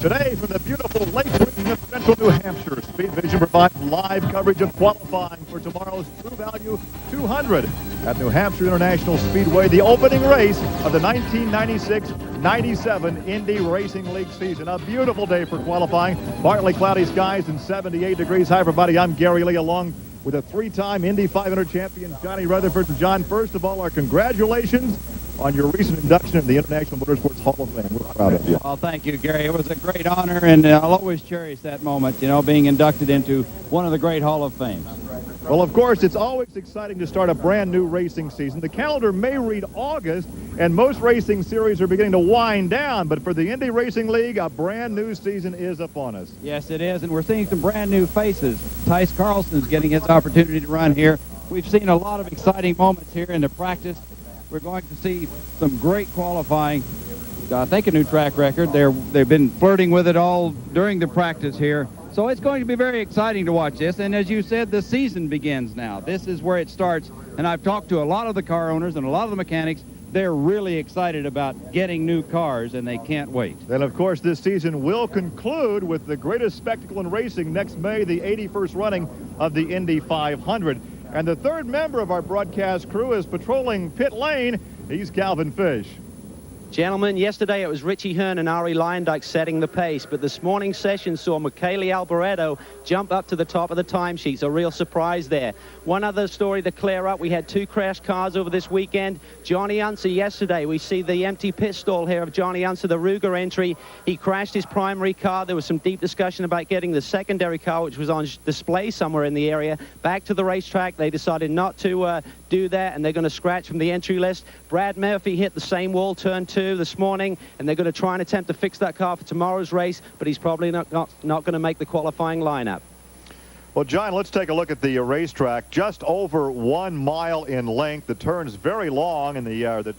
Today, from the beautiful Lake region of central New Hampshire, Speed Vision provides live coverage of qualifying for tomorrow's True Value 200 at New Hampshire International Speedway, the opening race of the 1996-97 Indy Racing League season. A beautiful day for qualifying. Partly cloudy skies and 78 degrees. Hi, everybody. I'm Gary Lee, along with a three-time Indy 500 champion, Johnny Rutherford. And John, first of all, our congratulations on your recent induction in the International Motorsports Hall of Fame. We're proud of you. Well, thank you, Gary. It was a great honor, and I'll always cherish that moment, you know, being inducted into one of the great Hall of Fames. Well, of course, it's always exciting to start a brand new racing season. The calendar may read August, and most racing series are beginning to wind down, but for the Indy Racing League, a brand new season is upon us. Yes, it is, and we're seeing some brand new faces. Tice Carlson's getting his opportunity to run here. We've seen a lot of exciting moments here in the practice. We're going to see some great qualifying. I think a new track record. They've been flirting with it all during the practice here. So it's going to be very exciting to watch this. And as you said, the season begins now. This is where it starts. And I've talked to a lot of the car owners and a lot of the mechanics. They're really excited about getting new cars, and they can't wait. And, of course, this season will conclude with the greatest spectacle in racing next May, the 81st running of the Indy 500. And the third member of our broadcast crew is patrolling pit lane. He's Calvin Fish. Gentlemen, yesterday it was Richie Hearn and Ari Leyendijk setting the pace, but this morning's session saw Michele Alboreto jump up to the top of the timesheets. A real surprise there. One other story to clear up. We had two crash cars over this weekend. Johnny Unser yesterday. We see the empty pit stall here of Johnny Unser, the Ruger entry. He crashed his primary car. There was some deep discussion about getting the secondary car, which was on display somewhere in the area, back to the racetrack. They decided not to do that, and they're going to scratch from the entry list. Brad Murphy hit the same wall, turn 2 this morning, and they're going to try and attempt to fix that car for tomorrow's race, but he's probably not going to make the qualifying lineup. Well, John, let's take a look at the racetrack. Just over 1 mile in length. The turn's very long, and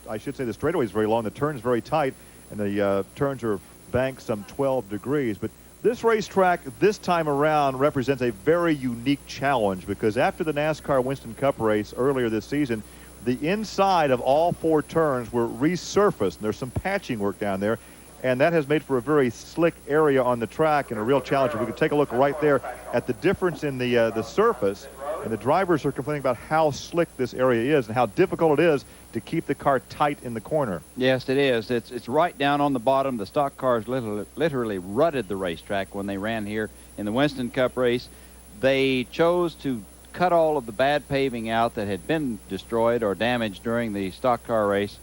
I should say the straightaway is very long. The turn's very tight, and the turns are banked some 12 degrees. But this racetrack this time around represents a very unique challenge, because after the NASCAR Winston Cup race earlier this season, the inside of all 4 turns were resurfaced. There's some patching work down there, and that has made for a very slick area on the track and a real challenge. If we could take a look right there at the difference in the surface, and the drivers are complaining about how slick this area is and how difficult it is to keep the car tight in the corner. Yes, it is. It's right down on the bottom. The stock cars literally rutted the racetrack when they ran here in the Winston Cup race. They chose to cut all of the bad paving out that had been destroyed or damaged during the stock car race.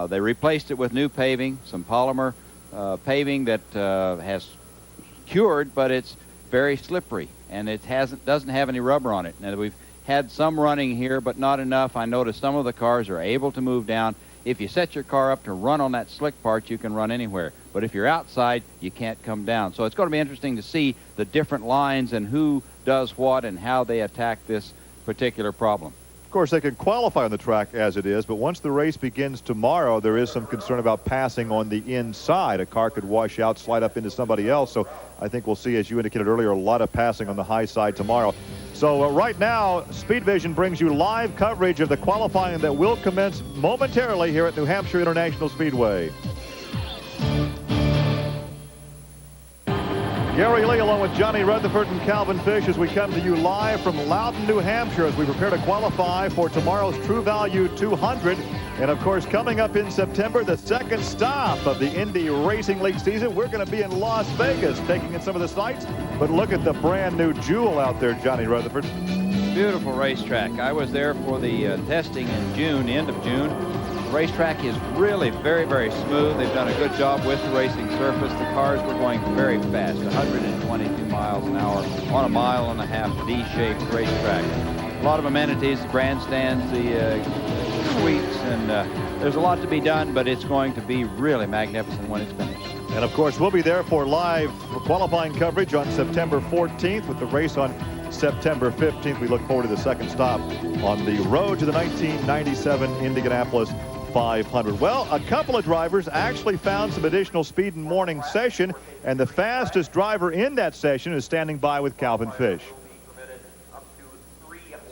They replaced it with new paving, some polymer paving that has cured, but it's very slippery, and it doesn't have any rubber on it. Now, we've had some running here, but not enough. I noticed some of the cars are able to move down. If you set your car up to run on that slick part, you can run anywhere. But if you're outside, you can't come down. So it's going to be interesting to see the different lines and who does what and how they attack this particular problem. Of course, they can qualify on the track as it is, but once the race begins tomorrow, there is some concern about passing on the inside. A car could wash out, slide up into somebody else. So I think we'll see, as you indicated earlier, a lot of passing on the high side tomorrow. So right now, Speed Vision brings you live coverage of the qualifying that will commence momentarily here at New Hampshire International Speedway. Gary Lee along with Johnny Rutherford and Calvin Fish as we come to you live from Loudon, New Hampshire, as we prepare to qualify for tomorrow's True Value 200. And, of course, coming up in September, the second stop of the Indy Racing League season. We're going to be in Las Vegas taking in some of the sights. But look at the brand new jewel out there, Johnny Rutherford. Beautiful racetrack. I was there for the testing in June, the end of June. The racetrack is really very, very smooth. They've done a good job with the racing surface. The cars were going very fast, 122 miles an hour on a 1.5-mile D-shaped racetrack. A lot of amenities, the grandstands, the suites, and there's a lot to be done, but it's going to be really magnificent when it's finished. And, of course, we'll be there for live qualifying coverage on September 14th with the race on September 15th. We look forward to the second stop on the road to the 1997 Indianapolis 500. Well, a couple of drivers actually found some additional speed in morning session, and the fastest driver in that session is standing by with Calvin Fish.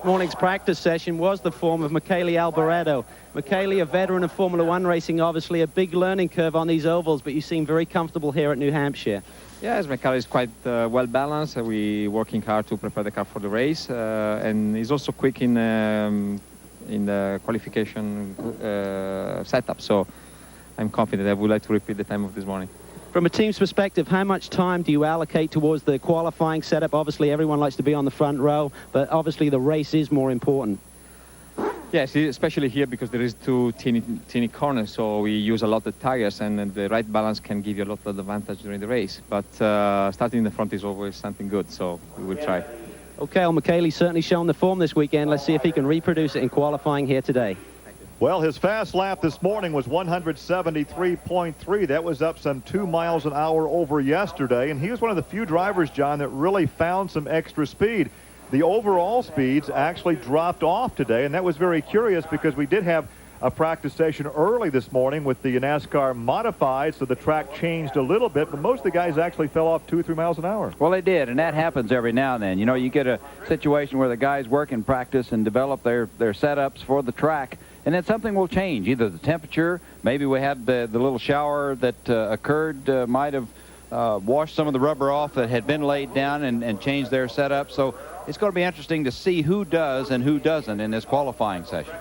This morning's practice session was the form of Michele Alboreto. Michele, a veteran of Formula One racing, obviously a big learning curve on these ovals, but you seem very comfortable here at New Hampshire. Yes, my car is quite well balanced. We're working hard to prepare the car for the race, and he's also quick in the qualification setup. So I'm confident I would like to repeat the time of this morning. From a team's perspective, how much time do you allocate towards the qualifying setup? Obviously, everyone likes to be on the front row, but obviously the race is more important. Yes, especially here because there is two teeny corners, so we use a lot of tires, and the right balance can give you a lot of advantage during the race. But starting in the front is always something good, so we will try. Okay, well, Michele's certainly shown the form this weekend. Let's see if he can reproduce it in qualifying here today. Well, his fast lap this morning was 173.3. That was up some 2 miles an hour over yesterday, and he was one of the few drivers, John, that really found some extra speed. The overall speeds actually dropped off today, and that was very curious because we did have a practice session early this morning with the NASCAR modified, so the track changed a little bit, but most of the guys actually fell off 2 or 3 miles an hour. Well, they did, and that happens every now and then. You know, you get a situation where the guys work in practice and develop their setups for the track, and then something will change, either the temperature, maybe we had the little shower that occurred might have washed some of the rubber off that had been laid down and changed their setup. So it's going to be interesting to see who does and who doesn't in this qualifying session.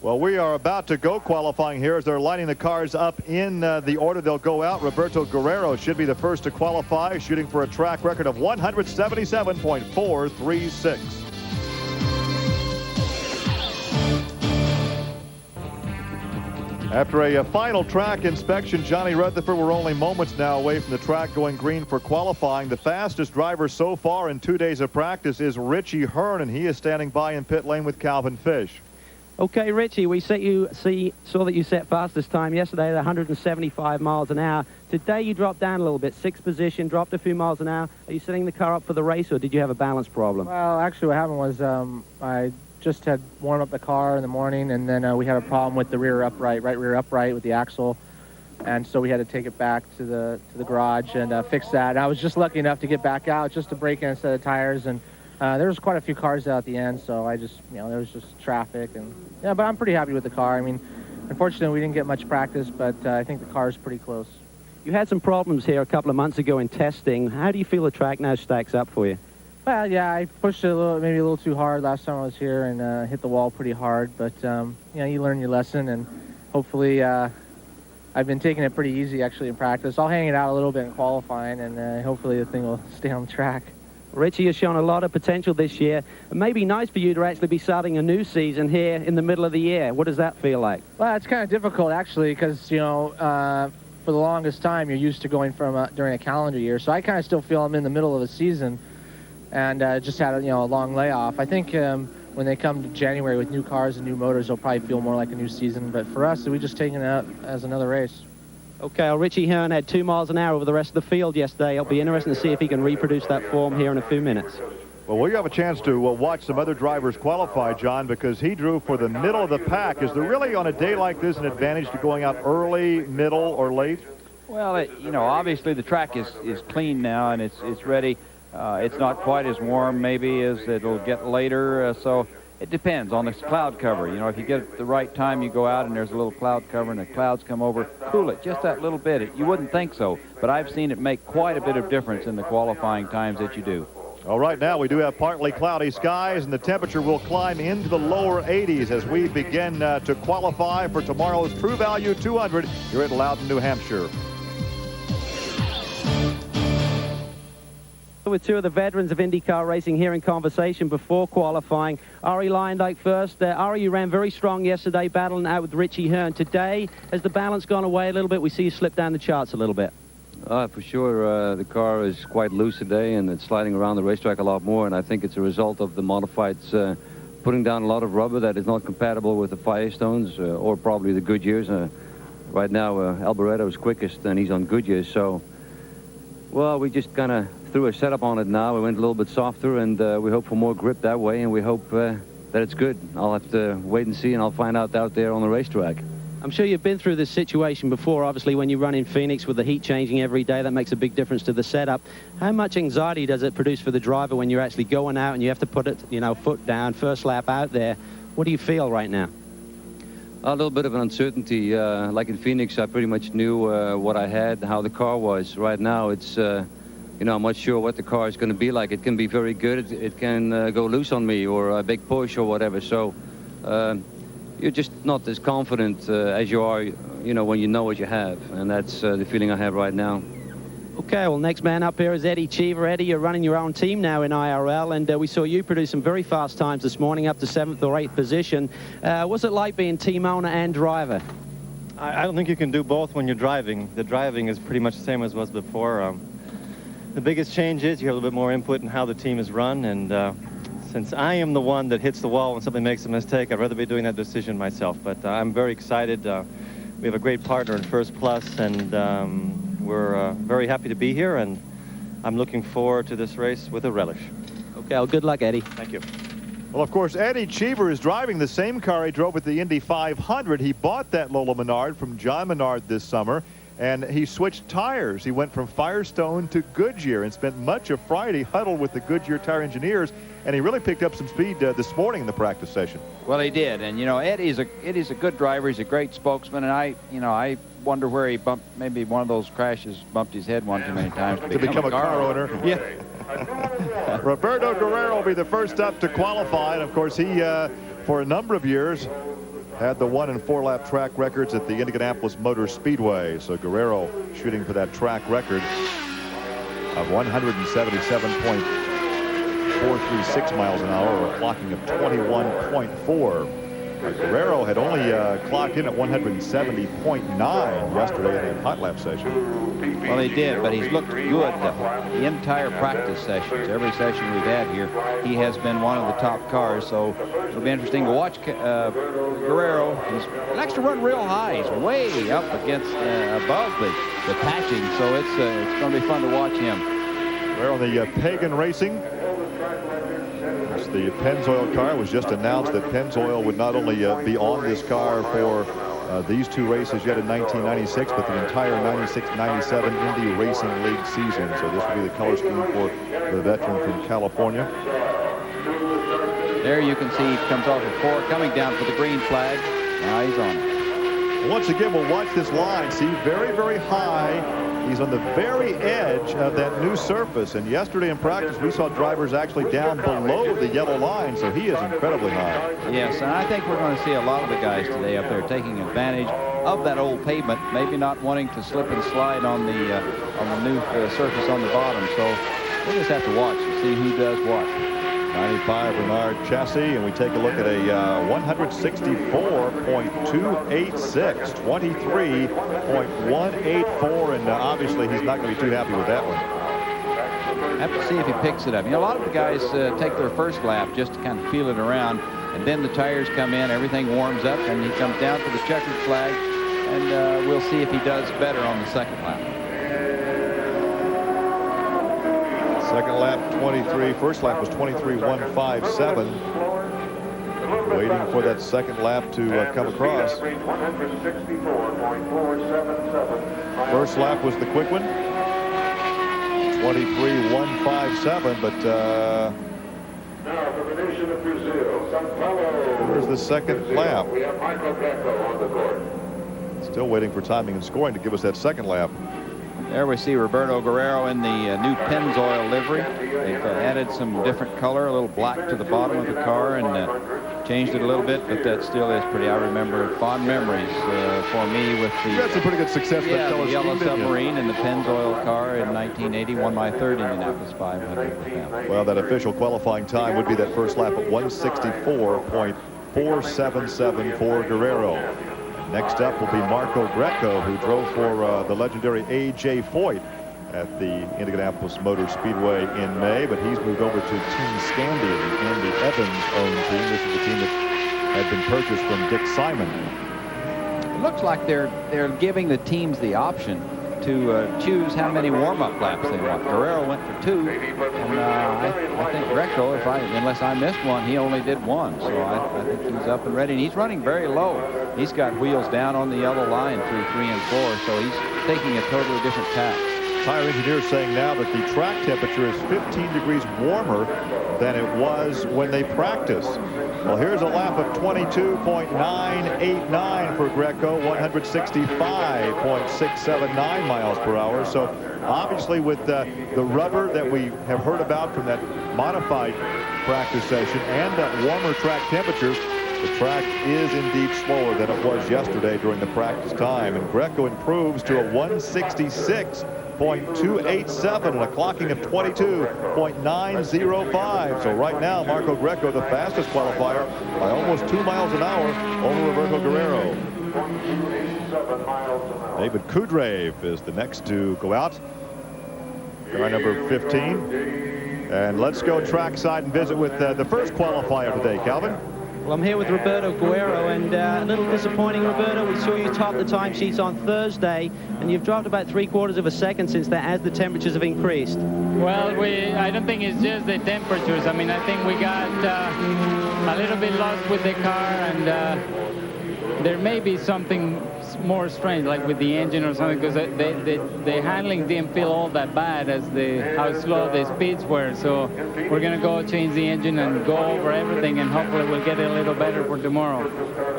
Well, we are about to go qualifying here as they're lining the cars up in the order they'll go out. Roberto Guerrero should be the first to qualify, shooting for a track record of 177.436. After a final track inspection, Johnny Rutherford, we're only moments now away from the track going green for qualifying. The fastest driver so far in 2 days of practice is Richie Hearn, and he is standing by in pit lane with Calvin Fish. Okay, Richie, we saw that you set fastest time yesterday at 175 miles an hour. Today you dropped down a little bit, 6th position, dropped a few miles an hour. Are you setting the car up for the race, or did you have a balance problem? Well, actually what happened was I just had warmed up the car in the morning, and then we had a problem with the right rear upright with the axle, and so we had to take it back to the garage and fix that. And I was just lucky enough to get back out just to break in a set of tires, and there was quite a few cars out at the end, so I just, there was just traffic, and yeah, but I'm pretty happy with the car. I mean, unfortunately we didn't get much practice, but I think the car is pretty close. You had some problems here a couple of months ago in testing. How do you feel the track now stacks up for you? Well, yeah, I pushed it maybe a little too hard last time I was here, and hit the wall pretty hard, but you learn your lesson, and hopefully I've been taking it pretty easy actually in practice. I'll hang it out a little bit in qualifying, and hopefully the thing will stay on the track. Richie has shown a lot of potential this year. It may be nice for you to actually be starting a new season here in the middle of the year. What does that feel like? Well, it's kind of difficult actually, because for the longest time you're used to going from during a calendar year, so I kind of still feel I'm in the middle of a season, and just had a long layoff. I think when they come to January with new cars and new motors, they'll probably feel more like a new season, but for us, we just taken it out as another race. Okay, well, Richie Hearn had 2 miles an hour over the rest of the field yesterday. It'll be interesting to see if he can reproduce that form here in a few minutes. Well, we have a chance to watch some other drivers qualify, John, because he drew for the middle of the pack. Is there really on a day like this an advantage to going out early, middle, or late? Well, obviously the track is clean now, and it's ready. It's not quite as warm maybe as it'll get later, so it depends on this cloud cover. If you get it at the right time, you go out and there's a little cloud cover and the clouds come over, cool it just that little bit. You wouldn't think so, but I've seen it make quite a bit of difference in the qualifying times that you do. All right, now we do have partly cloudy skies, and the temperature will climb into the lower 80s as we begin to qualify for tomorrow's True Value 200 here at Loudon, New Hampshire. With two of the veterans of IndyCar racing here in conversation before qualifying. Arie Luyendyk first. Arie, you ran very strong yesterday, battling out with Richie Hearn. Today, has the balance gone away a little bit? We see you slip down the charts a little bit. For sure, the car is quite loose today, and it's sliding around the racetrack a lot more, and I think it's a result of the modifieds putting down a lot of rubber that is not compatible with the Firestones or probably the Goodyears. Right now, Alboreto is quickest, and he's on Goodyears, so, well, we just kind of threw a setup on it now. We went a little bit softer, and we hope for more grip that way, and we hope that it's good. I'll have to wait and see, and I'll find out there on the racetrack. I'm sure you've been through this situation before. Obviously, when you run in Phoenix with the heat changing every day, that makes a big difference to the setup. How much anxiety does it produce for the driver when you're actually going out and you have to put it, you know, foot down, first lap out there? What do you feel right now? A little bit of an uncertainty. Like in Phoenix, I pretty much knew what I had, how the car was. Right now, it's, you know, I'm not sure what the car is going to be like. It can be very good. It can go loose on me or a big push or whatever. So you're just not as confident as you are, you know, when you know what you have. And that's the feeling I have right now. Okay, well, next man up here is Eddie Cheever. Eddie, you're running your own team now in IRL, and we saw you produce some very fast times this morning, up to 7th or 8th position. What's it like being team owner and driver? I don't think you can do both when you're driving. The driving is pretty much the same as was before. The biggest change is you have a little bit more input in how the team is run, and since I am the one that hits the wall when somebody makes a mistake, I'd rather be doing that decision myself. But I'm very excited. We have a great partner in First Plus, and we're very happy to be here, and I'm looking forward to this race with a relish. Okay, well, good luck, Eddie. Thank you. Well, of course, Eddie Cheever is driving the same car he drove at the Indy 500. He bought that Lola Menard from John Menard this summer, and he switched tires. He went from Firestone to Goodyear and spent much of Friday huddled with the Goodyear tire engineers, and he really picked up some speed this morning in the practice session. Well, he did, and you know, Eddie's a good driver. He's a great spokesman, and I wonder where he bumped. Maybe one of those crashes bumped his head one too many times To become a car owner. Yeah. Roberto Guerrero will be the first up to qualify, and of course he, for a number of years, had the 1- and 4-lap track records at the Indianapolis Motor Speedway. So Guerrero shooting for that track record of 177.436 miles an hour, or a clocking of 21.4. Guerrero had only clocked in at 170.9 yesterday in the hot lap session. Well, he did, but he's looked good the entire practice sessions. Every session we've had here, he has been one of the top cars. So it'll be interesting to watch Guerrero. He likes to run real high. He's way up against above the patching, so it's going to be fun to watch him. Guerrero, the Pagan Racing. The Pennzoil car was just announced that Pennzoil would not only be on this car for these two races yet in 1996, but the entire 96-97 Indy Racing League season. So this will be the color scheme for the veteran from California. There you can see he comes off at 4, coming down for the green flag. Now he's on it. Once again, we'll watch this line. See, very, very high. He's on the very edge of that new surface. And yesterday in practice, we saw drivers actually down below the yellow line, so he is incredibly high. Yes, and I think we're going to see a lot of the guys today up there taking advantage of that old pavement, maybe not wanting to slip and slide on the new surface on the bottom. So we'll just have to watch and see who does what. 95 Renard chassis, and we take a look at a 164.286, 23.184, and obviously he's not going to be too happy with that one. Have to see if he picks it up. You know, a lot of the guys take their first lap just to kind of feel it around, and then the tires come in, everything warms up, and he comes down to the checkered flag, and we'll see if he does better on the second lap. Second lap, 23. First lap was 23.157. Waiting for that second lap to come across. First lap was the quick one. 23.157, but now from the nation of Brazil, São Paulo. Here's the second lap. We have Michael Greco on the court. Still waiting for timing and scoring to give us that second lap. There we see Roberto Guerrero in the new Pennzoil livery. They've added some different color, a little black to the bottom of the car, and changed it a little bit, but that still is pretty. I remember fond memories for me with the... You had some pretty good success with that color the yellow scheme, submarine and the Pennzoil car in 1980. Won my third Indianapolis 500 with them. Well, that official qualifying time would be that first lap at 164.477 for Guerrero. Next up will be Marco Greco, who drove for the legendary A.J. Foyt at the Indianapolis Motor Speedway in May, but he's moved over to Team Scandi, the Andy Evans-owned team. This is the team that had been purchased from Dick Simon. It looks like they're giving the teams the option to choose how many warm-up laps they want. Guerrero went for 2, and I think Greco, unless I missed one, he only did 1. So I think he's up and ready, and he's running very low. He's got wheels down on the yellow line through 3 and 4, so he's taking a totally different tack. Tire engineer saying now that the track temperature is 15 degrees warmer than it was when they practiced. Well, here's a lap of 22.989 for Greco, 165.679 miles per hour. So obviously with the rubber that we have heard about from that modified practice session and that warmer track temperatures, the track is indeed slower than it was yesterday during the practice time. And Greco improves to a 166.287 and a clocking of 22.905. So right now, Marco Greco, the fastest qualifier by almost 2 miles an hour over Roberto Guerrero. David Kudrave is the next to go out. Car number 15. And let's go trackside and visit with the first qualifier today, Calvin. Well, I'm here with Roberto Guerrero, and a little disappointing, Roberto. We saw you top the timesheets on Thursday, and you've dropped about 3/4 of a second since that as the temperatures have increased. Well, I don't think it's just the temperatures. I mean, I think we got a little bit lost with the car, and there may be something more strange, like with the engine or something, because the handling didn't feel all that bad as how slow the speeds were. So we're going to go change the engine and go over everything, and hopefully we'll get it a little better for tomorrow.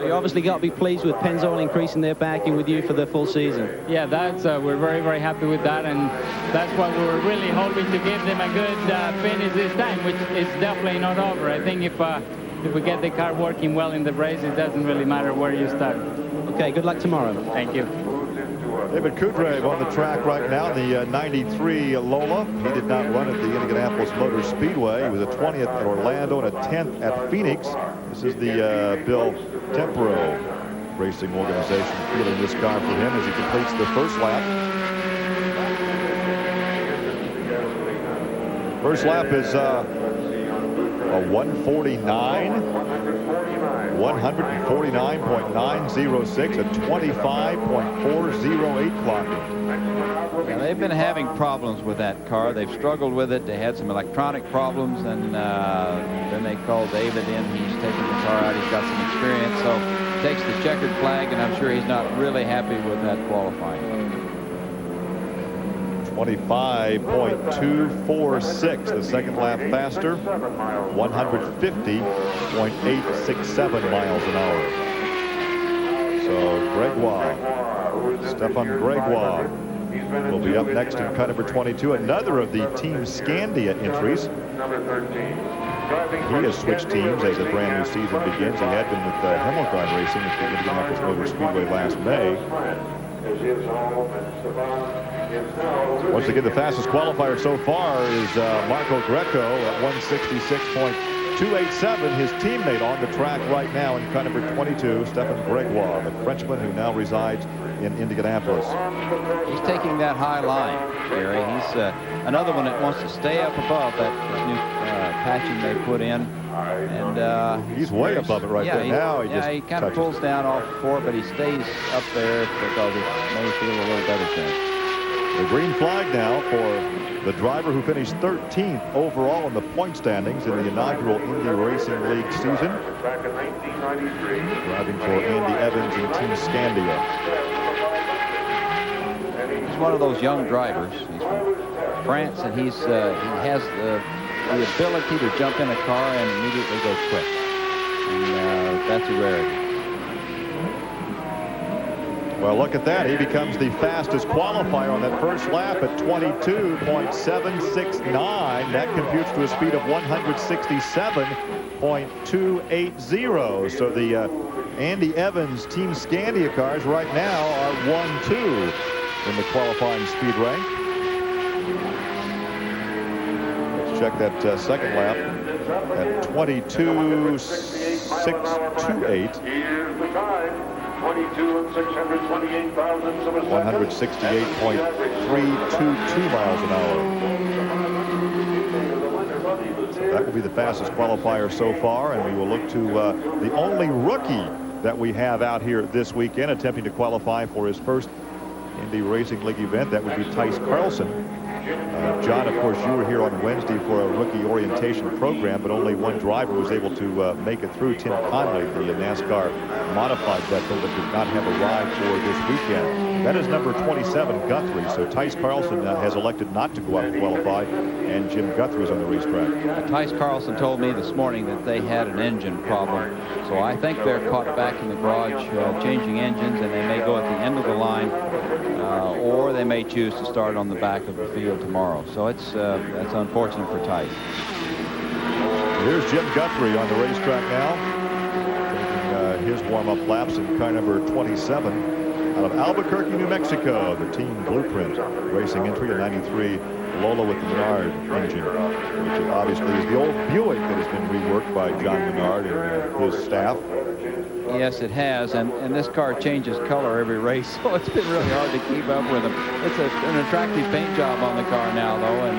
You obviously got to be pleased with Pennzoil increasing their backing with you for the full season. Yeah, that's we're very, very happy with that, and that's what we were really hoping to give them a good finish this time, which is definitely not over. I think if we get the car working well in the race, it doesn't really matter where you start. Okay, good luck tomorrow. Thank you. David Kudrave on the track right now, the 93 Lola. He did not run at the Indianapolis Motor Speedway. He was a 20th at Orlando and a 10th at Phoenix. This is the Bill Tempero Racing Organization fielding this car for him as he completes the first lap. First lap is a 149.906, a 25.408 clocking. Yeah, they've been having problems with that car. They've struggled with it. They had some electronic problems, and then they called David in. He's taking the car out. He's got some experience, so takes the checkered flag, and I'm sure he's not really happy with that qualifying. 25.246, the second lap faster, 150.867 miles an hour. So Gregoire, Stefan Gregoire will be up next in cut number 22, another of the Team Scandia entries. He has switched teams as a brand new season begins. He had been with Himmelgarn Racing at the Indianapolis Motor Speedway last May. Once again, the fastest qualifier so far is Marco Greco at 166.287. His teammate on the track right now in car number 22, Stefan Gregoire, the Frenchman who now resides in Indianapolis. He's taking that high line, Gary. He's another one that wants to stay up above that new patching they put in. And he's way above it right there now. He kind of pulls down off 4, but he stays up there because it may feel a little better to him. The green flag now for the driver who finished 13th overall in the point standings in the inaugural Indy Racing League season. Driving for Andy Evans and Team Scandia. He's one of those young drivers. He's from France, and he has the ability to jump in a car and immediately go quick. And that's a rarity. Well, look at that. He becomes the fastest qualifier on that first lap at 22.769. That computes to a speed of 167.280. So the Andy Evans Team Scandia cars right now are 1-2 in the qualifying speed rank. Let's check that second lap at 22.628. 168.322 miles an hour. So that will be the fastest qualifier so far, and we will look to the only rookie that we have out here this weekend attempting to qualify for his first Indy Racing League event. That would be Tice Carlson. John, of course, you were here on Wednesday for a rookie orientation program, but only one driver was able to make it through. Tim Conley, the NASCAR modified veteran, but did not have a ride for this weekend. That is number 27, Guthrie. So Tice Carlson has elected not to go out and qualify, and Jim Guthrie is on the racetrack. Tice Carlson told me this morning that they had an engine problem, so I think they're caught back in the garage changing engines, and they may go at the end of the line, or they may choose to start on the back of the field tomorrow. So that's unfortunate for Tice. Here's Jim Guthrie on the racetrack now, taking his warm-up laps in car number 27 out of Albuquerque, New Mexico. The Team Blueprint Racing entry, a 93 Lola with the Menard engine, which obviously is the old Buick that has been reworked by John Menard and his staff. Yes, it has, and this car changes color every race, so it's been really hard to keep up with them. It's an attractive paint job on the car now, though,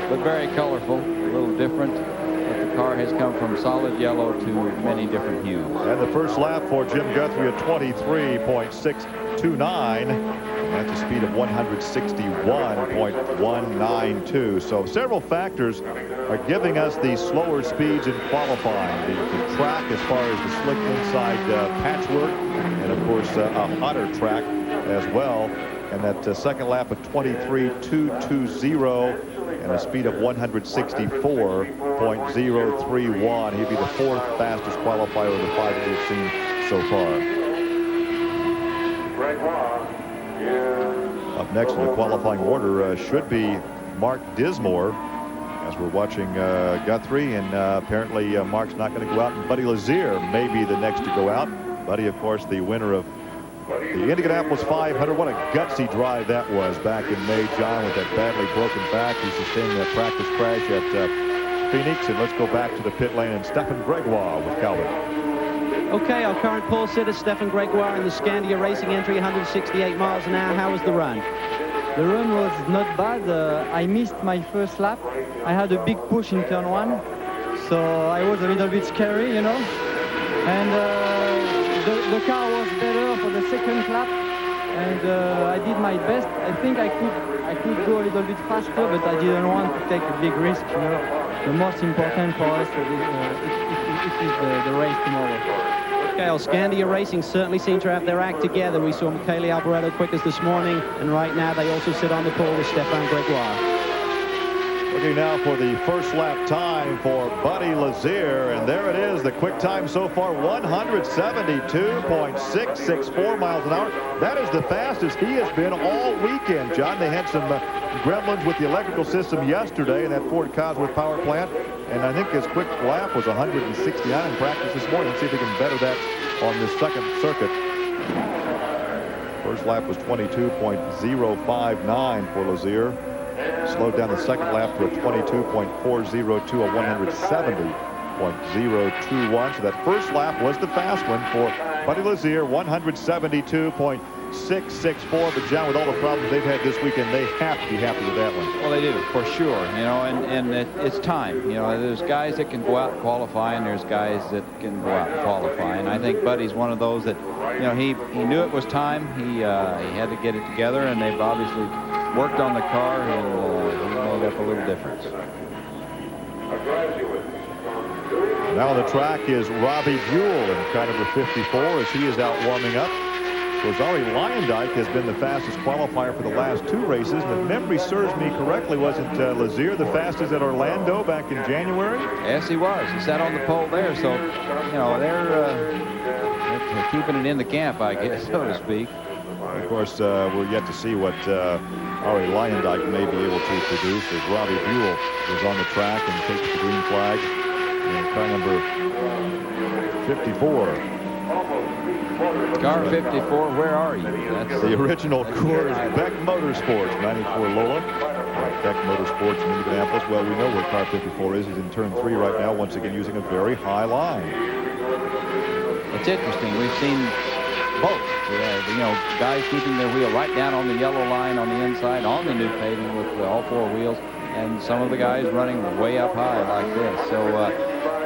but very colorful, a little different. But the car has come from solid yellow to many different hues. And the first lap for Jim Guthrie at 23.629. That's a speed of 161.192. So several factors are giving us the slower speeds in qualifying. The track as far as the slick inside patchwork, and of course a hotter track as well. And that second lap of 23.220 and a speed of 164.031. He'd be the fourth fastest qualifier of the 5 that we've seen so far. Up next in the qualifying order should be Mark Dismore, as we're watching Guthrie, and apparently Mark's not going to go out, and Buddy Lazier may be the next to go out. Buddy, of course, the winner of the Indianapolis 500. What a gutsy drive that was back in May, John, with that badly broken back. He sustained that practice crash at Phoenix. And let's go back to the pit lane and Stefan Gregoire with Calvin. Okay, our current pole sitter, Stefan Gregoire, in the Scandia Racing entry, 168 miles an hour. How was the run? The run was not bad. I missed my first lap. I had a big push in turn 1, so I was a little bit scary, you know. And the car was better for the second lap, and I did my best. I think I could go a little bit faster, but I didn't want to take a big risk, you know. The most important for us is the race tomorrow. Okay, Scandia Racing certainly seem to have their act together. We saw Michele Alboreto quickest this morning, and right now they also sit on the pole with Stefan Gregoire. Looking now for the first lap time for Buddy Lazier, and there it is, the quick time so far, 172.664 miles an hour. That is the fastest he has been all weekend, John. They had some gremlins with the electrical system yesterday in that Ford Cosworth power plant, and I think his quick lap was 169 in practice this morning. Let's see if he can better that on this second circuit. First lap was 22.059 for Lazier. Slowed down the second lap to a 22.402, a 170.021. So that first lap was the fast one for Buddy Lazier, 172.664. But John, with all the problems they've had this weekend, they have to be happy with that one. Well, they do, for sure. You know, and it's time. You know, there's guys that can go out and qualify, and there's guys that can go out and qualify. And I think Buddy's one of those that, you know, he knew it was time. He had to get it together, and they've obviously worked on the car, and he made up a little difference. Now on the track is Robbie Buell in car number 54 as he is out warming up. Rosari Lyondike has been the fastest qualifier for the last 2 races. And if memory serves me correctly, wasn't Lazier the fastest at Orlando back in January? Yes, he was. He sat on the pole there, so, you know, they're keeping it in the camp, I guess, so to speak. Of course, we're yet to see what Ari Lyondike may be able to produce as Robbie Buell is on the track and takes the green flag in car number 54. Car 54, where are you? That's the original Coors Beck Motorsports, 94 Lola. Beck Motorsports in Indianapolis. Well, we know where car 54 is. He's in turn 3 right now, once again using a very high line. It's interesting. We've seen both. You know, guys keeping their wheel right down on the yellow line on the inside on the new paving with all 4 wheels, and some of the guys running way up high like this. So,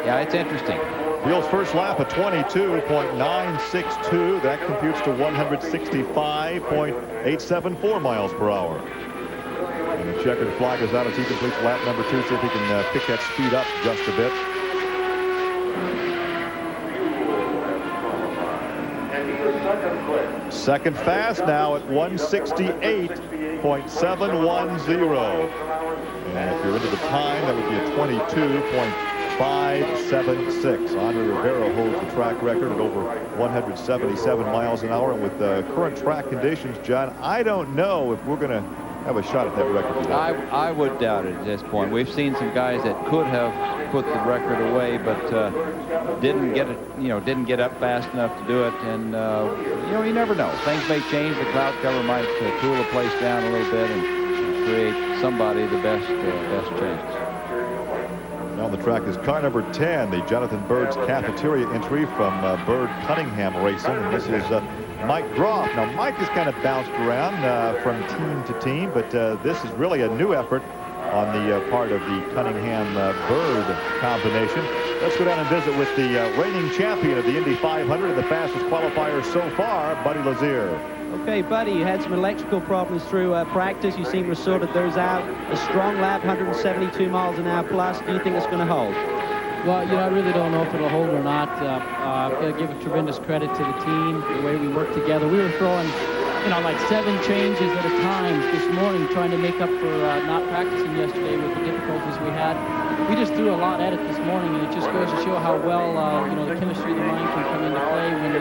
yeah, it's interesting. Beal's first lap of 22.962. That computes to 165.874 miles per hour. And the checkered flag is out as he completes lap number 2. See if he can pick that speed up just a bit. Second fast now at 168.710. And if you're into the time, that would be a 22.576. Andre Rivera holds the track record at over 177 miles an hour. And with the current track conditions, John, I don't know if we're going to have a shot at that record today. I would doubt it at this point. We've seen some guys that could have put the record away, but didn't get it. Didn't get up fast enough to do it. And you never know. Things may change. The cloud cover might cool the place down a little bit and create somebody the best chance. Now on the track is car number 10, the Jonathan Bird's cafeteria entry from Bird Cunningham Racing. And this is Mike Groff. Now, Mike has kind of bounced around from team to team, but this is really a new effort on the part of the Cunningham-Bird combination. Let's go down and visit with the reigning champion of the Indy 500 and the fastest qualifier so far, Buddy Lazier. Okay, Buddy, you had some electrical problems through practice. You seem to have sorted those out. A strong lap, 172 miles an hour plus. Do you think it's going to hold? Well, I really don't know if it'll hold or not. I've got to give a tremendous credit to the team, the way we worked together. We were throwing, like 7 changes at a time this morning, trying to make up for not practicing yesterday with the difficulties we had. We just threw a lot at it this morning, and it just goes to show how well, the chemistry of the mind can come into play when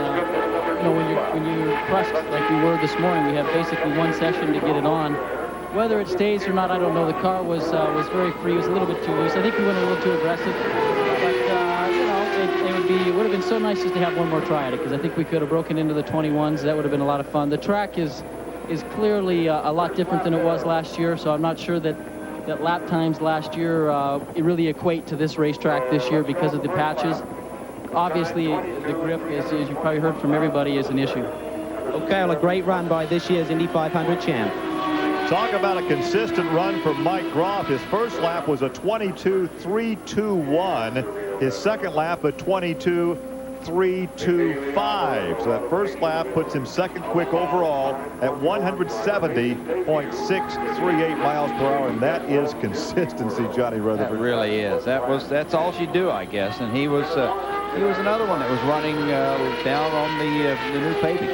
you're pressed like we were this morning. We have basically 1 session to get it on. Whether it stays or not, I don't know. The car was very free. It was a little bit too loose. I think we went a little too aggressive. But, it would have been so nice just to have one more try at it, because I think we could have broken into the 21s. That would have been a lot of fun. The track is clearly a lot different than it was last year, so I'm not sure that lap times last year really equate to this racetrack this year because of the patches. Obviously, the grip, as you probably heard from everybody, is an issue. Okay, well, a great run by this year's Indy 500 champ. Talk about a consistent run for Mike Groff. His first lap was a 22.321. His second lap a 22.325. So that first lap puts him second quick overall at 170.638 miles per hour, and that is consistency, Johnny Rutherford. That really is. That's all she do, I guess. And he was another one that was running down on the new paving.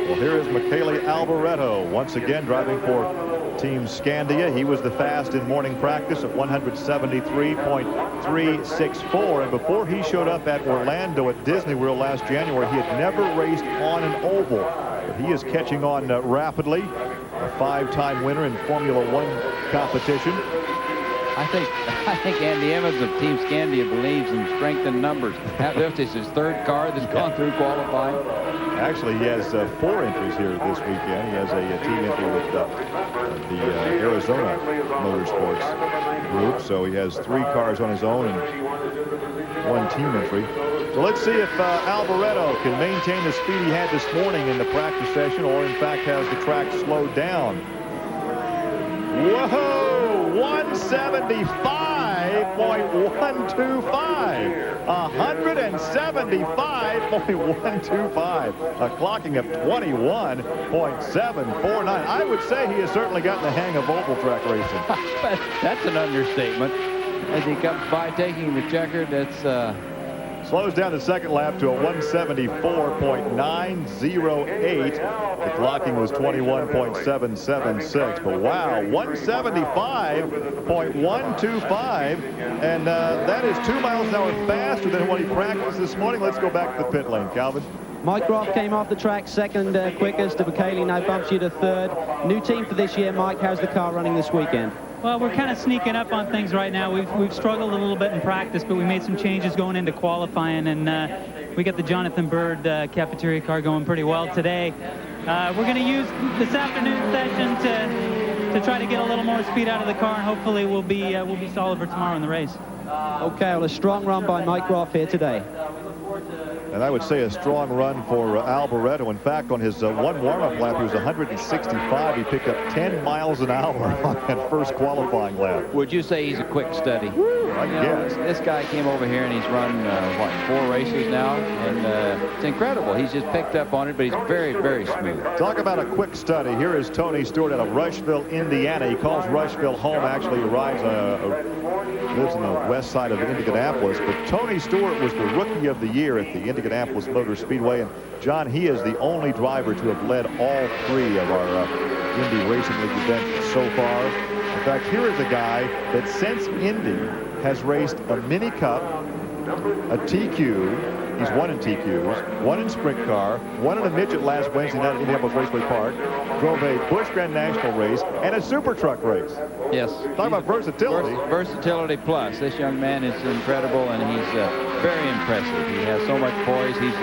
Well, here is Michele Alboreto once again driving for Team Scandia. He was the fast in morning practice at 173.364. And before he showed up at Orlando at Disney World last January, he had never raced on an oval. But he is catching on rapidly. A 5-time winner in Formula One competition. I think Andy Evans of Team Scandia believes in strength in numbers. This is his 3rd car that's gone through qualifying. Actually, he has 4 entries here this weekend. He has a team entry with the Arizona Motorsports group. So he has 3 cars on his own and 1 team entry. So let's see if Alboreto can maintain the speed he had this morning in the practice session, or in fact has the track slowed down. Whoa! 175.125. 175.125. A clocking of 21.749. I would say he has certainly gotten the hang of oval track racing. That's an understatement. As he comes by taking the checkered, that's... Slows down the second lap to a 174.908. The clocking was 21.776. But wow, 175.125. And that is 2 miles an hour faster than what he practiced this morning. Let's go back to the pit lane, Calvin. Mike Groff came off the track second quickest. Michele now bumps you to 3rd. New team for this year. Mike, how's the car running this weekend? Well, we're kind of sneaking up on things right now. We've struggled a little bit in practice, but we made some changes going into qualifying, and we got the Jonathan Bird cafeteria car going pretty well today. We're going to use this afternoon session to try to get a little more speed out of the car, and hopefully we'll be solid for tomorrow in the race. Okay, well, a strong run by Mike Groff here today. And I would say a strong run for Alboreto. In fact, on his 1 warm-up lap, he was 165. He picked up 10 miles an hour on that first qualifying lap. Would you say he's a quick study? I guess. This guy came over here and he's run, 4 races now, and it's incredible. He's just picked up on it, but he's very, very smooth. Talk about a quick study. Here is Tony Stewart out of Rushville, Indiana. He calls Rushville home. Actually, he lives on the west side of Indianapolis. But Tony Stewart was the Rookie of the Year at the Indianapolis Motor Speedway. And, John, he is the only driver to have led all 3 of our Indy Racing League events so far. In fact, here is a guy that since Indy has raced a Mini Cup, a TQ, he's won in TQs, won in sprint car, won in a midget last Wednesday night at Indianapolis Raceway Park, drove a Busch Grand National race, and a super truck race. Yes. Talk about versatility. Versatility plus. This young man is incredible, and he's very impressive. He has so much poise. He's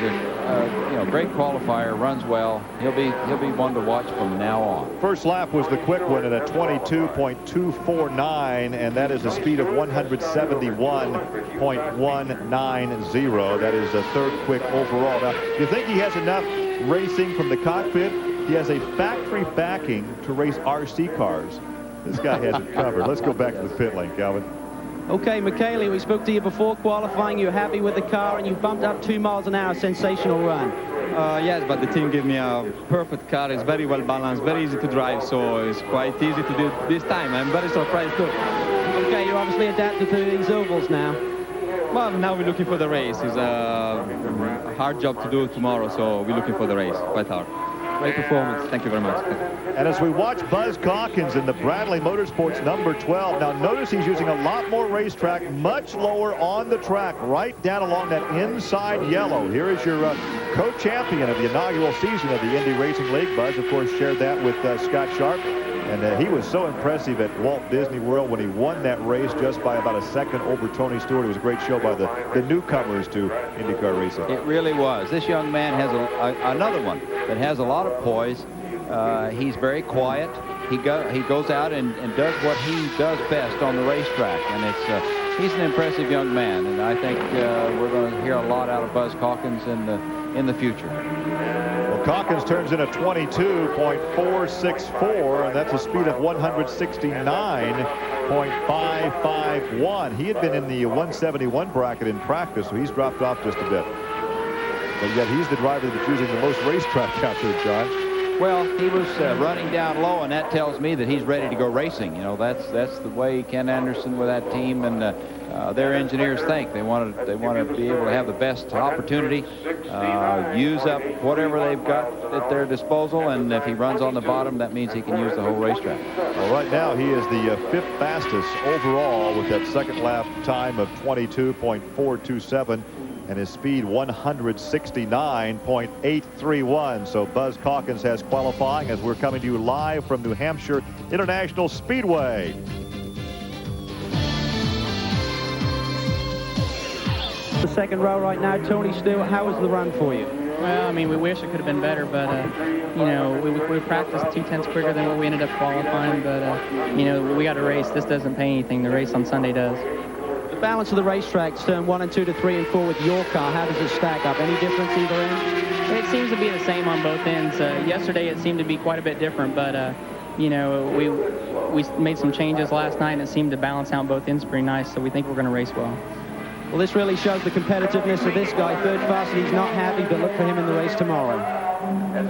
a great qualifier, runs well. He'll be one to watch from now on. First lap was the quick one at a 22.249, and that is a speed of 171.190. That is the 3rd quick overall. Now, you think he has enough racing from the cockpit? He has a factory backing to race RC cars. This guy has it covered. Let's go back to the pit lane, Calvin. Okay, Michele, we spoke to you before qualifying. You're happy with the car, and you bumped up 2 miles an hour. Sensational run. Yes, but the team gave me a perfect car. It's very well balanced, very easy to drive, so it's quite easy to do this time. I'm very surprised too. Okay, you're obviously adapted to these ovals now. Well, now we're looking for the race. It's a hard job to do tomorrow, so we're looking for the race. Quite hard. Great performance. Thank you very much. And as we watch Buzz Calkins in the Bradley Motorsports number 12, now notice he's using a lot more racetrack, much lower on the track, right down along that inside yellow. Here is your co-champion of the inaugural season of the Indy Racing League. Buzz, of course, shared that with Scott Sharp. And he was so impressive at Walt Disney World when he won that race just by about a second over Tony Stewart. It was a great show by the newcomers to IndyCar racing. It really was. This young man has another one that has a lot of poise. He's very quiet. He goes out and does what he does best on the racetrack. And he's an impressive young man. And I think we're going to hear a lot out of Buzz Calkins in the future. Calkins turns in a 22.464, and that's a speed of 169.551. He had been in the 171 bracket in practice, so he's dropped off just a bit. But yet he's the driver that's using the most racetrack out there, John. Well, he was running down low, and that tells me that he's ready to go racing. You know, that's the way Ken Anderson with that team and their engineers think. They want to be able to have the best opportunity, use up whatever they've got at their disposal, and if he runs on the bottom, that means he can use the whole racetrack. Well, right now he is the 5th fastest overall with that second lap time of 22.427. and his speed 169.831. So Buzz Calkins has qualifying as we're coming to you live from New Hampshire International Speedway. The second row right now, Tony Stewart, how was the run for you? Well, I mean, we wish it could have been better, but, you know, we practiced 2/10 quicker than what we ended up qualifying, but, you know, we got to race. This doesn't pay anything. The race on Sunday does. The balance of the racetracks, turn 1 and 2 to 3 and 4 with your car, how does it stack up? Any difference either end? It seems to be the same on both ends. Yesterday it seemed to be quite a bit different, but, you know, we made some changes last night, and it seemed to balance out both ends pretty nice, so we think we're going to race well. Well, this really shows the competitiveness of this guy. Third fastest, he's not happy, but look for him in the race tomorrow.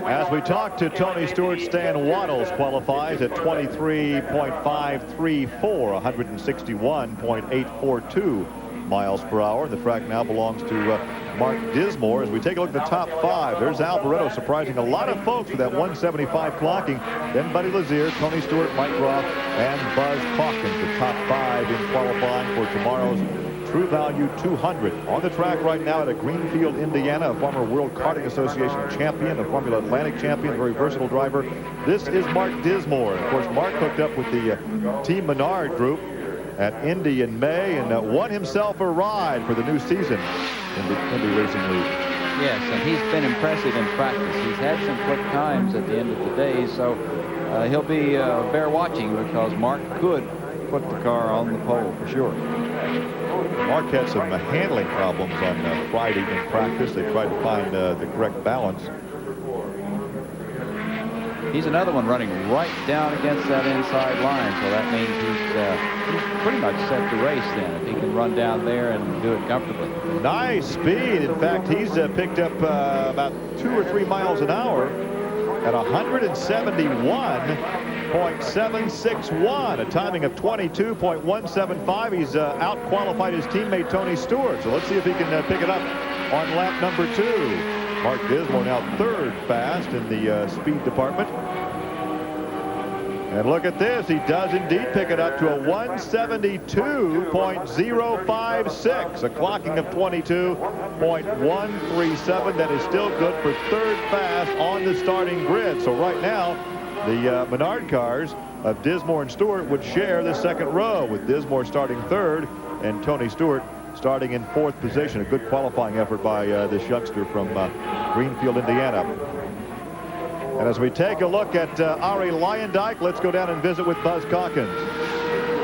As we talk to Tony Stewart, Stan Waddles qualifies at 23.534, 161.842 miles per hour. The track now belongs to Mark Dismore. As we take a look at the top 5, there's Alboreto surprising a lot of folks with that 175 clocking. Then Buddy Lazier, Tony Stewart, Mike Groff, and Buzz Calkins, the top 5 in qualifying for tomorrow's True Value 200. On the track right now at Greenfield, Indiana, a former World Karting Association champion, a Formula Atlantic champion, very versatile driver. This is Mark Dismore. Of course, Mark hooked up with the Team Menard group at Indy in May and won himself a ride for the new season in the Indy Racing League. Yes, and he's been impressive in practice. He's had some quick times at the end of the day, so he'll be bear watching because Mark could put the car on the pole for sure. Mark had some handling problems on Friday in practice. They tried to find the correct balance. He's another one running right down against that inside line, so that means he's pretty much set the race then, if he can run down there and do it comfortably. Nice speed. In fact, he's picked up about 2 or 3 miles an hour at 171.761, a timing of 22.175. He's out-qualified his teammate Tony Stewart, so let's see if he can pick it up on lap number 2. Mark Dismore now 3rd fast in the speed department. And look at this. He does indeed pick it up to a 172.056, a clocking of 22.137. That is still good for 3rd fast on the starting grid. So right now, the Menard cars of Dismore and Stewart would share the 2nd row, with Dismore starting 3rd and Tony Stewart starting in 4th position. A good qualifying effort by this youngster from Greenfield, Indiana. And as we take a look at Ari Leyendijk, let's go down and visit with Buzz Calkins.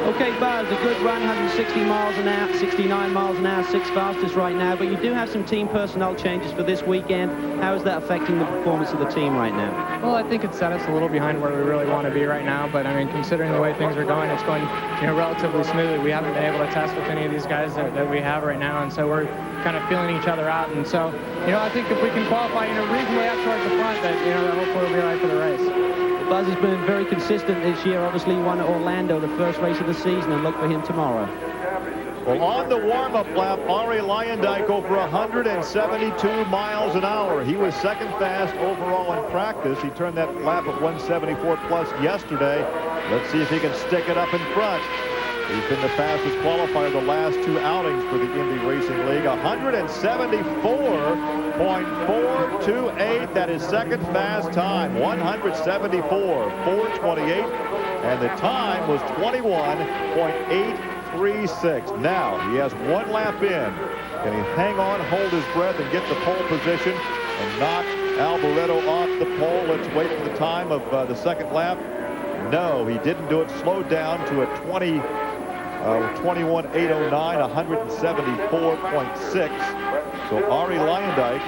Okay, Buzz, a good run, 160 miles an hour, 69 miles an hour, 6th fastest right now, but you do have some team personnel changes for this weekend. How is that affecting the performance of the team right now? Well, I think it set us a little behind where we really want to be right now, but I mean, considering the way things are going, it's going, relatively smoothly. We haven't been able to test with any of these guys that we have right now, and so we're kind of feeling each other out. And so, I think if we can qualify, reasonably out towards the front, that, that hopefully we'll be right for the race. Buzz has been very consistent this year. Obviously won at Orlando, the first race of the season, and look for him tomorrow. Well, on the warm-up lap, Ari Leyendijk over 172 miles an hour. He was 2nd fast overall in practice. He turned that lap at 174 plus yesterday. Let's see if he can stick it up in front. He's been the fastest qualifier the last 2 outings for the Indy Racing League. 174.428. That is 2nd fast time. 174.428. And the time was 21.836. Now he has 1 lap in. Can he hang on, hold his breath, and get the pole position and knock Alboreto off the pole? Let's wait for the time of the 2nd lap. No, he didn't do it. Slowed down to a 21.809, 174.6. So Ari Leyendijk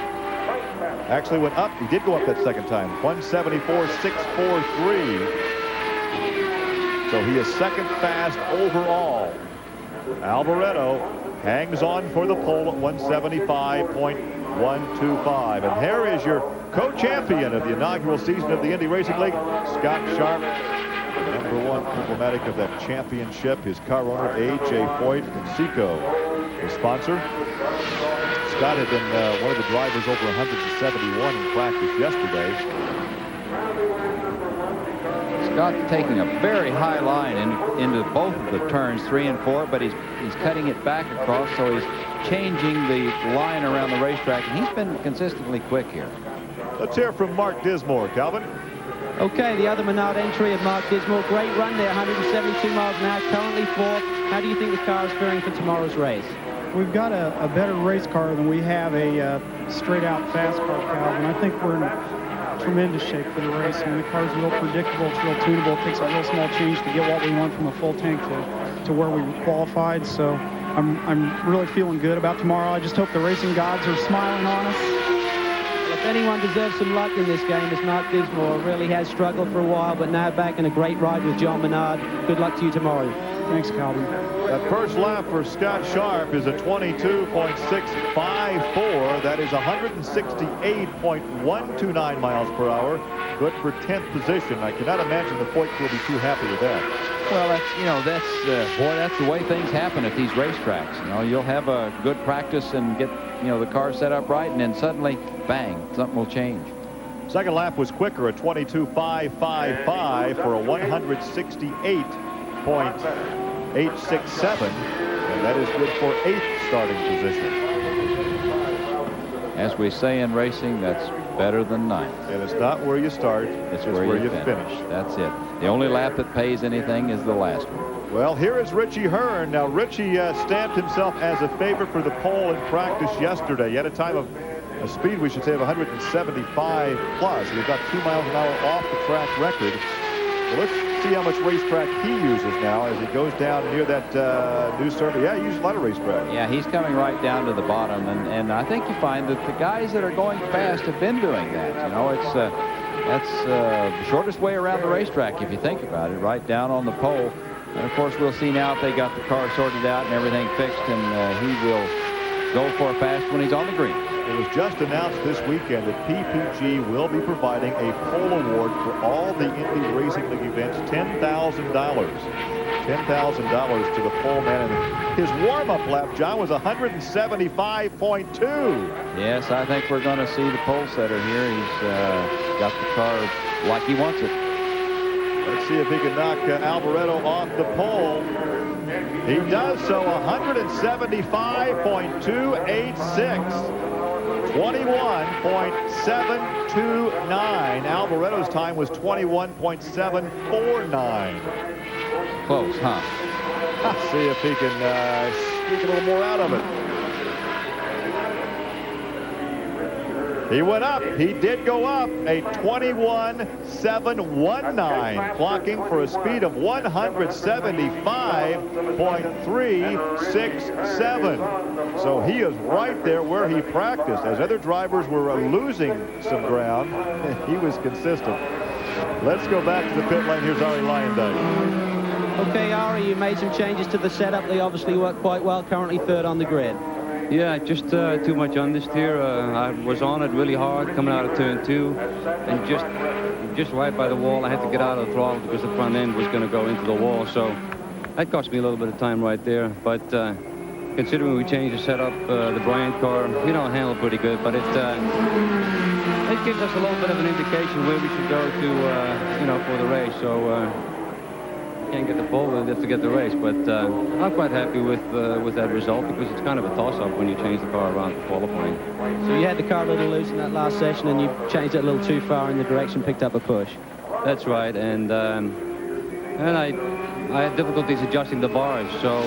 actually went up. He did go up that 2nd time, 174.643. So he is 2nd fast overall. Alboreto hangs on for the pole at 175.125. And here is your co-champion of the inaugural season of the Indy Racing League, Scott Sharp. #1 emblematic of that championship, his car owner, A.J. Foyt and Seco, the sponsor. Scott had been one of the drivers over 171 in practice yesterday. Scott taking a very high line into both of the turns 3 and 4, but he's cutting it back across, so he's changing the line around the racetrack, and he's been consistently quick here. Let's hear from Mark Dismore, Calvin. Okay, the other Menard entry of Mark Dismore. Great run there, 172 miles an hour, currently 4th. How do you think the car is faring for tomorrow's race? We've got a better race car than we have a straight-out fast car, Calvin. I think we're in tremendous shape for the race. I mean, the car's real predictable. It's real tunable. It takes a real small change to get what we want from a full tank to where we were qualified. So I'm really feeling good about tomorrow. I just hope the racing gods are smiling on us. If anyone deserves some luck in this game, it's Mark Dismore. Really has struggled for a while, but now back in a great ride with John Menard. Good luck to you tomorrow. Thanks, Calvin. That first lap for Scott Sharp is a 22.654. That is 168.129 miles per hour. Good for 10th position. I cannot imagine the Foyt will be too happy with that. Well, that's the way things happen at these racetracks. You'll have a good practice and get the car set up right, and then suddenly, bang, something will change. Second lap was quicker at 22.555 for a 168.867, and that is good for 8th starting position. As we say in racing, that's better than 9th. And it's not where you start, it's where you finish. That's it. The only lap that pays anything is the last one. Well, here is Richie Hearn. Now, Richie stamped himself as a favorite for the pole in practice yesterday. He had a time of a speed, we should say, of 175 plus. He got 2 miles an hour off the track record. Well, let's see how much racetrack he uses now as he goes down near that new survey. Yeah, he uses a lot of racetrack. Yeah, he's coming right down to the bottom, and I think you find that the guys that are going fast have been doing that. It's That's the shortest way around the racetrack, if you think about it, right down on the pole. And, of course, we'll see now if they got the car sorted out and everything fixed, and he will go for a fast when he's on the green. It was just announced this weekend that PPG will be providing a pole award for all the Indy Racing League events, $10,000. $10,000 to the pole man. And his warm-up lap, John, was 175.2. Yes, I think we're going to see the pole setter here. He's got the car like he wants it. Let's see if he can knock Alboreto off the pole. He does so, 175.286. 21.729. Alboreto's time was 21.749. Close, huh? Let's see if he can squeak a little more out of it. He went up. He did go up. A 21.719, clocking for a speed of 175.367. So he is right there where he practiced. As other drivers were losing some ground, he was consistent. Let's go back to the pit lane. Here's Ari Lyondike. Okay, Ari, you made some changes to the setup. They obviously work quite well. Currently third on the grid. Yeah, just too much understeer. I was on it really hard coming out of turn 2, and just right by the wall. I had to get out of the throttle because the front end was going to go into the wall. So that cost me a little bit of time right there. But considering we changed the setup, the Bryant car, handled pretty good. But it gives us a little bit of an indication where we should go to, for the race. So. Can't get the pole, we'll have to get the race, but I'm quite happy with that result because it's kind of a toss-up when you change the car around for qualifying. So you had the car a little loose in that last session and you changed it a little too far in the direction, picked up a push. That's right, and I had difficulties adjusting the bars, so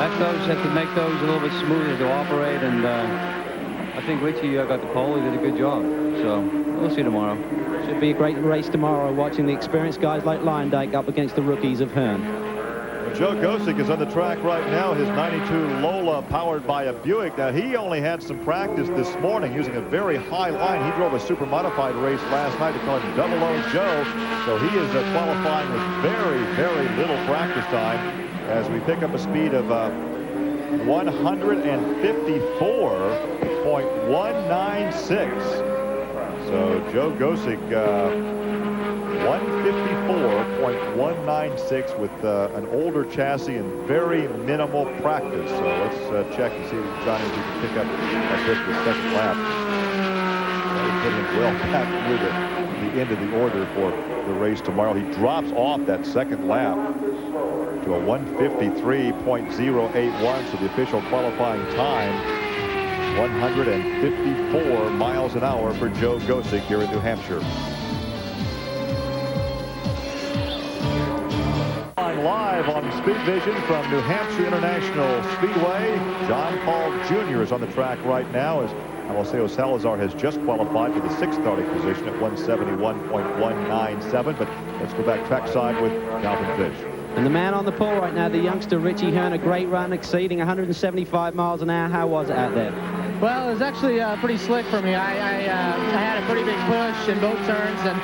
I had to make those a little bit smoother to operate, and I think Richie got the pole. He did a good job, so we'll see tomorrow. Should be a great race tomorrow, watching the experienced guys like Lyondike up against the rookies of Hearn. Joe Gosick is on the track right now, his 92 Lola powered by a Buick. Now, he only had some practice this morning using a very high line. He drove a super modified race last night to call him Double O Joe. So he is qualifying with very, very little practice time as we pick up a speed of 154.196. So Joe Gosick, 154.196 with an older chassis and very minimal practice. So let's check and see, Johnny, if we can pick up a bit the second lap. He's putting him well back near the end of the order for the race tomorrow. He drops off that second lap to a 153.081, so the official qualifying time, 154 miles an hour for Joe Gosick here in New Hampshire. Live on Speed Vision from New Hampshire International Speedway, John Paul Jr. is on the track right now as Alceo Salazar has just qualified for the 6th starting position at 171.197. But let's go back trackside with Calvin Fish. And the man on the pole right now, the youngster Richie Hearn, a great run exceeding 175 miles an hour. How was it out there? Well, it was actually pretty slick for me. I had a pretty big push in both turns, and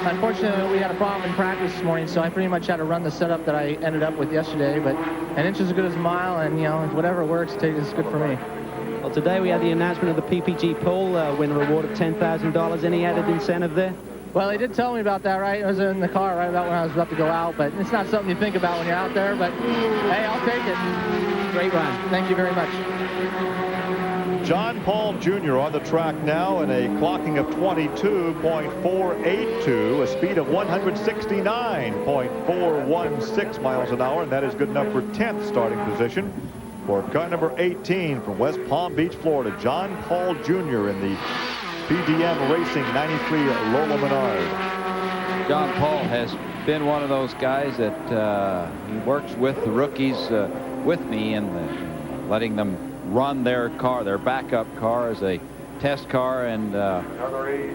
unfortunately we had a problem in practice this morning, so I pretty much had to run the setup that I ended up with yesterday. But an inch is as good as a mile, and whatever works, it's good for me. Well, today we had the announcement of the PPG pole winner award of $10,000. Any added incentive there? Well, they did tell me about that, right? I was in the car right about when I was about to go out, but it's not something you think about when you're out there, but hey, I'll take it. Great run. Thank you very much. John Paul Jr. on the track now in a clocking of 22.482, a speed of 169.416 miles an hour, and that is good enough for 10th starting position for car number 18 from West Palm Beach, Florida, John Paul Jr. in the PDM Racing 93 Lola Menard. John Paul has been one of those guys that he works with the rookies with me and letting them run their car, their backup car, as a test car, and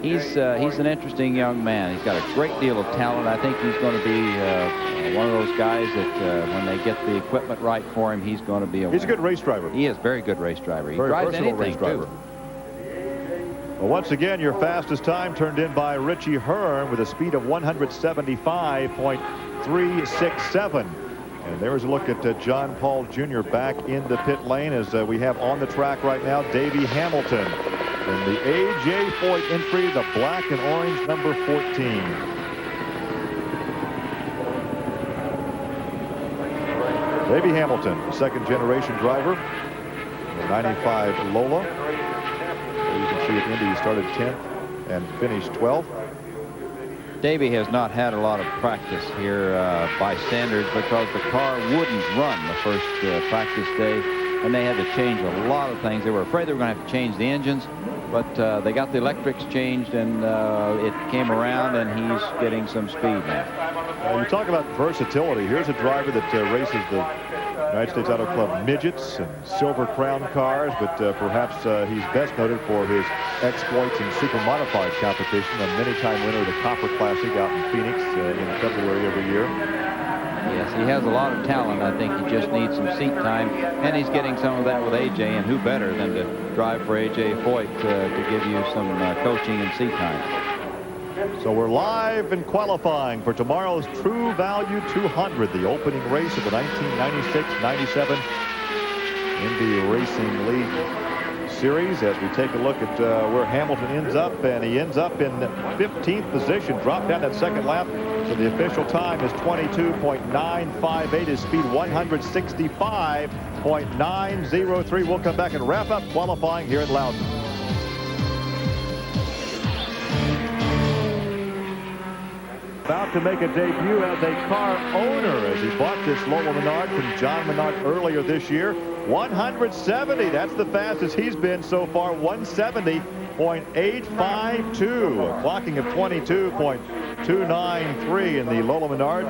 he's an interesting young man. He's got a great deal of talent. I think he's going to be one of those guys that when they get the equipment right for him, he's going to be a winner. He's a good race driver. He is a very good race driver. He very drives versatile anything race driver. too. Well, once again, your fastest time turned in by Richie Hearn with a speed of 175.367. And there's a look at John Paul Jr. back in the pit lane as we have on the track right now Davey Hamilton in the A.J. Foyt entry, the black and orange number 14. Davey Hamilton, second-generation driver, the 95 Lola. You can see at Indy he started 10th and finished 12th. Davey has not had a lot of practice here by standards because the car wouldn't run the first practice day, and they had to change a lot of things. They were afraid they were going to have to change the engines, but they got the electrics changed, and it came around, and he's getting some speed now. You talk about versatility. Here's a driver that races the United States Auto Club midgets and Silver Crown cars, but perhaps he's best noted for his exploits in super modified competition. A many-time winner of the Copper Classic out in Phoenix in February every year. Yes, he has a lot of talent. I think he just needs some seat time, and he's getting some of that with A.J., and who better than to drive for A.J. Foyt to give you some coaching and seat time. So we're live in qualifying for tomorrow's True Value 200, the opening race of the 1996-97 Indy Racing League Series, as we take a look at where Hamilton ends up, and he ends up in 15th position, dropped down that second lap. So the official time is 22.958, his speed 165.903. We'll come back and wrap up qualifying here at Loudon. About to make a debut as a car owner as he bought this Lola Menard from John Menard earlier this year. 170, that's the fastest he's been so far, 170.852, a clocking of 22.293 in the Lola Menard.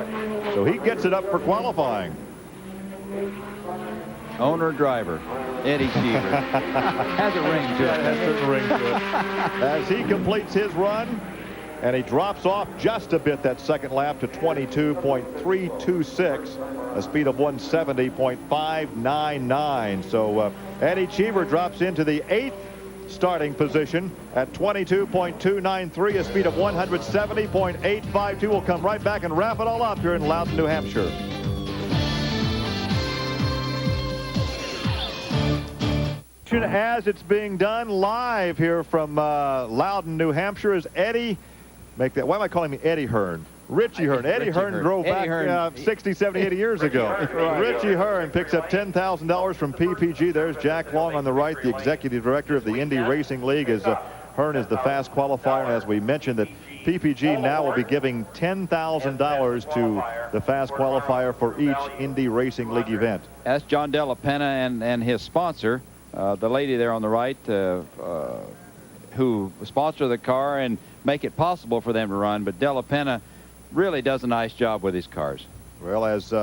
So he gets it up for qualifying. Owner driver, Eddie Cheever. Has a ring to it. Has a ring to it. As he completes his run, and he drops off just a bit that second lap to 22.326, a speed of 170.599. So Eddie Cheever drops into the 8th starting position at 22.293, a speed of 170.852. We'll come right back and wrap it all up here in Loudon, New Hampshire. As it's being done live here from Loudon, New Hampshire, is Eddie. Why am I calling him Eddie Hearn? Richie Hearn. Eddie Hearn drove back 60, 70, 80 years ago. Richie Hearn picks up $10,000 from PPG. There's Jack Long on the right, the executive director of the Indy Racing League, as Hearn is the fast qualifier. And as we mentioned, that PPG now will be giving $10,000 to the fast qualifier for each Indy Racing League event. That's John Della Penna and his sponsor, the lady there on the right, who sponsor the car and make it possible for them to run. But Della Penna really does a nice job with his cars. Well, as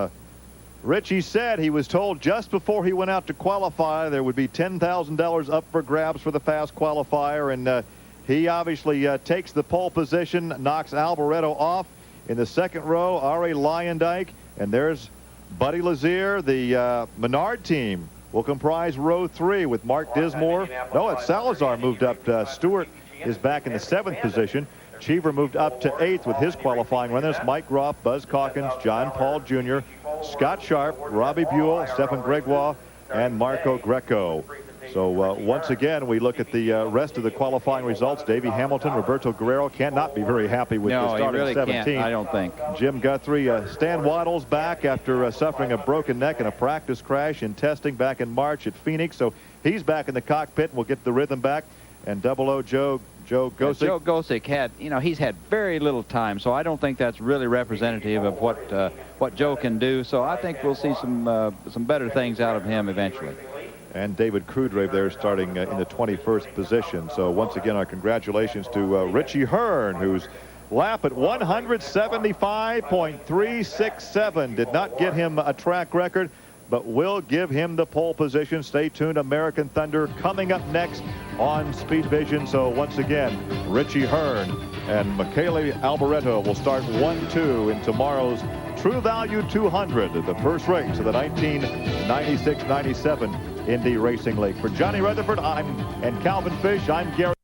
Richie said, he was told just before he went out to qualify there would be $10,000 up for grabs for the fast qualifier, and he obviously takes the pole position, knocks Alboreto off in the second row. Ari Leyendijk, and there's Buddy Lazier. The Menard team will comprise row 3 with Mark Dismore. No, it's Salazar moved up. Stewart is back in the 7th position. Cheever moved up to 8th with his qualifying runners: Mike Groff, Buzz Calkins, John Paul Jr., Scott Sharp, Robbie Buell, Stefan Gregoire, and Marco Greco. So once again, we look at the rest of the qualifying results. Davey Hamilton, Roberto Guerrero cannot be very happy with the start really of 17. Can't, I don't think. Jim Guthrie, Stan Waddle's back after suffering a broken neck in a practice crash in testing back in March at Phoenix. So he's back in the cockpit and will get the rhythm back. And Joe Gosick. Joe Gosick had, he's had very little time, so I don't think that's really representative of what Joe can do. So I think we'll see some better things out of him eventually. And David Krudrave there starting in the 21st position. So once again, our congratulations to Richie Hearn, whose lap at 175.367 did not get him a track record, but will give him the pole position. Stay tuned. American Thunder coming up next on Speed Vision. So once again, Richie Hearn and Michele Alboreto will start 1-2 in tomorrow's True Value 200, the first race of the 1996-97 Indy Racing League. For Johnny Rutherford and Calvin Fish, I'm Gary.